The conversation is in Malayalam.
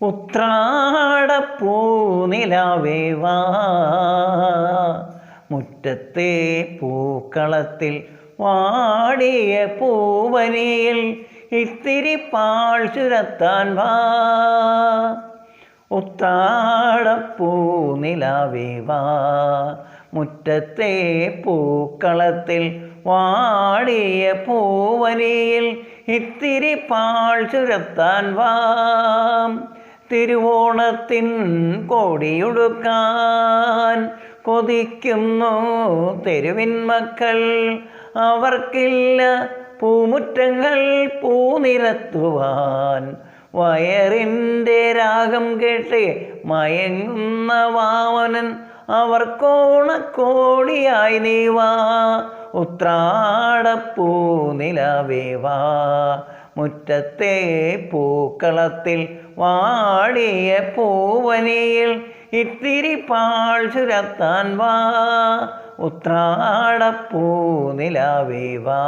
ഉത്രാടപ്പൂനിലാവേ വാ, മുറ്റത്തെ പൂക്കളത്തിൽ വാടിയ പൂവനിയിൽ ഇത്തിരി പാൽ ചുരത്താൻ വാ. ഉത്രാടപ്പൂനിലാവേ വാ, മുറ്റത്തെ പൂക്കളത്തിൽ വാടിയ പൂവനിയിൽ ഇത്തിരി പാൽ ചുരത്താൻ വാ. തിരുവോണത്തിൻ കോടിയുടുക്കാൻ കൊതിക്കുന്നു തെരുവിൻ മക്കൾ. അവർക്കില്ല പൂമുറ്റങ്ങൾ പൂനിരത്തുവാൻ. വയറിൻ്റെ രാഗം കേട്ട് മയങ്ങുന്ന വാമനൻ അവർക്കോണക്കോടിയായി നീ വാ. ഉത്രാടപ്പൂനിലാവേ വാ, മുറ്റത്തെ പൂക്കളത്തിൽ വാടിയ പൂവനിയിൽ ഇത്തിരി പാൽ ചുരത്താൻ വാ. ഉത്രാടപ്പൂനിലാവേ വാ.